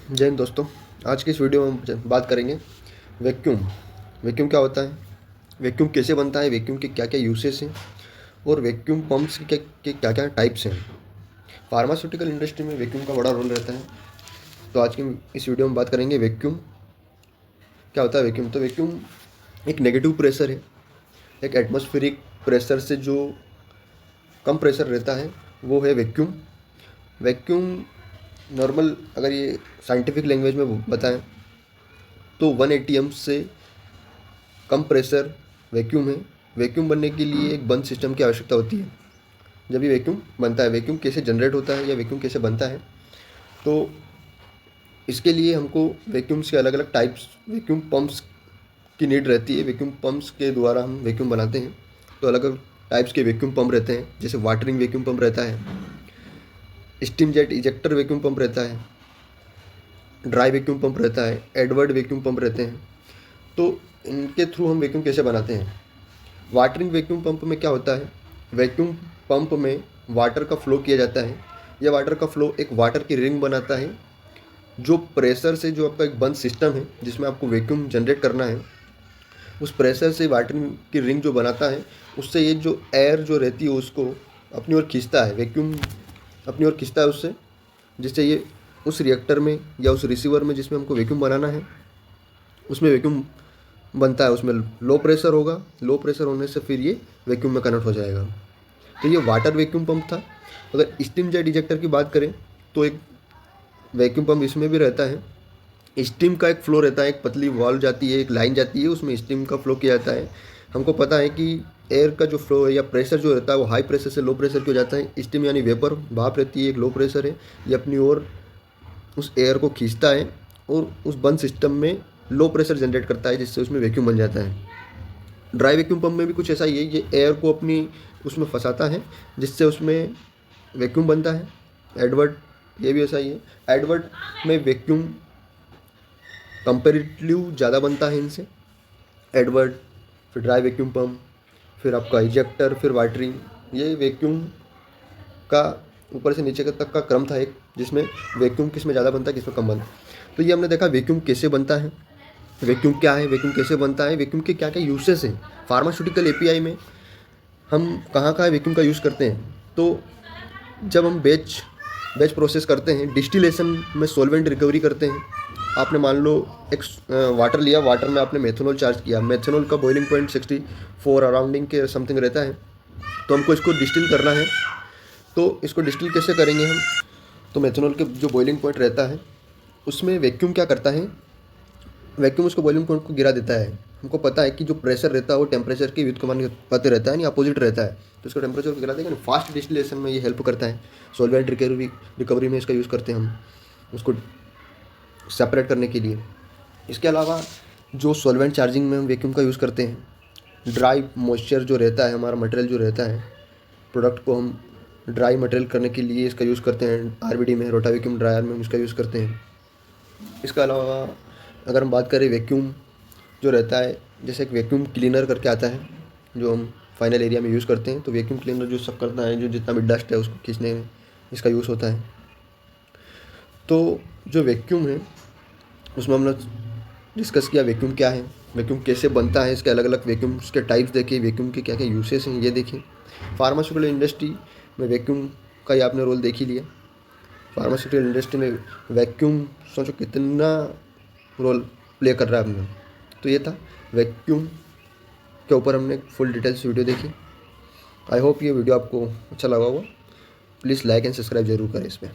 जय हिंद दोस्तों। आज की इस वीडियो में हम बात करेंगे वैक्यूम। वैक्यूम क्या होता है, वैक्यूम कैसे बनता है, वैक्यूम के क्या क्या यूसेस हैं और वैक्यूम पंप्स के क्या क्या टाइप्स हैं। फार्मास्यूटिकल इंडस्ट्री में वैक्यूम का बड़ा रोल रहता है। तो आज की इस वीडियो में बात करेंगे वैक्यूम क्या होता है। वैक्यूम तो वैक्यूम एक नेगेटिव प्रेशर है। एक एटमॉस्फेरिक प्रेशर से जो कम प्रेशर रहता है वो है वैक्यूम। वैक्यूम नॉर्मल अगर ये साइंटिफिक लैंग्वेज में बताएं तो 180 एम्स से कम प्रेशर वैक्यूम है। वैक्यूम बनने के लिए एक बंद सिस्टम की आवश्यकता होती है। जब ये वैक्यूम बनता है, वैक्यूम कैसे जनरेट होता है या वैक्यूम कैसे बनता है, तो इसके लिए हमको वैक्यूम्स के अलग अलग टाइप्स, वैक्यूम पंप्स की नीड रहती है। वैक्यूम पंप्स के द्वारा हम वैक्यूम बनाते हैं। तो अलग अलग टाइप्स के वैक्यूम पंप रहते हैं, जैसे वाटरिंग वैक्यूम पंप रहता है, steam jet ejector vacuum pump रहता है, ड्राई वैक्यूम पंप रहता है, एडवर्ड वैक्यूम पंप रहते हैं। तो इनके थ्रू हम वैक्यूम कैसे बनाते हैं। वाटरिंग वैक्यूम पंप में क्या होता है, वैक्यूम पंप में वाटर का फ्लो किया जाता है। यह वाटर का फ्लो एक वाटर की रिंग बनाता है। जो प्रेशर से, जो आपका एक बंद सिस्टम है जिसमें आपको वैक्यूम जनरेट करना है, उस प्रेशर से वाटर की रिंग जो बनाता है, उससे ये जो एयर जो रहती है उसको अपनी ओर खींचता है। वैक्यूम अपनी ओर खींचता है उससे, जिससे ये उस रिएक्टर में या उस रिसीवर में जिसमें हमको वैक्यूम बनाना है उसमें वैक्यूम बनता है। उसमें लो प्रेशर होगा, लो प्रेशर होने से फिर ये वैक्यूम में कन्वर्ट हो जाएगा। तो ये वाटर वैक्यूम पंप था। अगर स्टीम जेट इजेक्टर की बात करें तो एक वैक्यूम पंप इसमें भी रहता है। स्टीम का एक फ्लो रहता है, एक पतली वॉल्व जाती है, एक लाइन जाती है, उसमें स्टीम का फ्लो किया जाता है। हमको पता है कि एयर का जो फ्लो है या प्रेशर जो रहता है वो हाई प्रेशर से लो प्रेशर की हो जाता है। स्टीम यानी वेपर, भाप रहती है, एक लो प्रेशर है। ये अपनी ओर उस एयर को खींचता है और उस बंद सिस्टम में लो प्रेशर जनरेट करता है, जिससे उसमें वैक्यूम बन जाता है। ड्राई वैक्यूम पंप में भी कुछ ऐसा ही है, ये एयर को अपनी उसमें फंसाता है जिससे उसमें वैक्यूम बनता है। एडवर्ड ये भी ऐसा ही है। एडवर्ड में वैक्यूम कंपेरेटिवली ज़्यादा बनता है इनसे। एडवर्ड, फिर ड्राई वैक्यूम पंप, फिर आपका इजेक्टर, फिर वाटरिंग। ये वैक्यूम का ऊपर से नीचे तक का क्रम था एक, जिसमें वैक्यूम किस में ज़्यादा बनता है, किस में कम बनता है। तो ये हमने देखा वैक्यूम कैसे बनता है, वैक्यूम क्या है, वैक्यूम कैसे बनता है, वैक्यूम के क्या क्या यूसेस हैं। फार्मास्यूटिकल एपीआई में हम कहाँ कहाँ वैक्यूम का यूज़ करते हैं। तो जब हम बैच प्रोसेस करते हैं, डिस्टिलेशन में सॉल्वेंट रिकवरी करते हैं। आपने मान लो एक वाटर लिया, वाटर में आपने मेथनॉल चार्ज किया। मेथनॉल का बॉइलिंग पॉइंट 64 अराउंडिंग के समथिंग रहता है। तो हमको इसको डिस्टिल करना है। तो इसको डिस्टिल कैसे करेंगे हम, तो मेथनॉल के जो बॉइलिंग पॉइंट रहता है उसमें वैक्यूम क्या करता है, वैक्यूम उसको बॉइलिंग पॉइंट को गिरा देता है। हमको पता है कि जो प्रेशर रहता है वो टेम्परेचर के व्युत्क्रमानुपाती रहता है, यानी अपोजिट रहता है। तो इसको टेम्परेचर को गिरा देगा, फास्ट डिस्टिलेशन में ये हेल्प करता है। सॉल्वेंट रिकवरी में इसका यूज़ करते हैं हम, उसको सेपरेट करने के लिए। इसके अलावा जो सॉल्वेंट चार्जिंग में हम वैक्यूम का यूज़ करते हैं, ड्राई मॉइस्चर जो रहता है, हमारा मटेरियल जो रहता है, प्रोडक्ट को हम ड्राई मटेरियल करने के लिए इसका यूज़ करते हैं। आरवीडी में, रोटा वैक्यूम ड्रायर में हम इसका यूज़ करते हैं। इसके अलावा अगर हम बात करें वैक्यूम जो रहता है, जैसे एक वैक्यूम क्लीनर करके आता है जो हम फाइनल एरिया में यूज़ करते हैं। तो वैक्यूम क्लीनर जो सब करता है, जो जितना भी डस्ट है उसको खींचने में इसका यूज़ होता है। तो जो वैक्यूम है उसमें हमने डिस्कस किया वैक्यूम क्या है, वैक्यूम कैसे बनता है, इसके अलग अलग वैक्यूम्स के टाइप्स देखे, वैक्यूम के क्या क्या यूसेस हैं ये देखें। फार्मास्यूटिकल इंडस्ट्री में वैक्यूम का ही आपने रोल देख ही लिया। फार्मास्यूटिकल इंडस्ट्री में वैक्यूम सोचो कितना रोल प्ले कर रहा है अपना। तो ये था वैक्यूम के ऊपर हमने फुल डिटेल्स वीडियो देखी। आई होप ये वीडियो आपको अच्छा लगा होगा। प्लीज़ लाइक एंड सब्सक्राइब जरूर करें इस पर।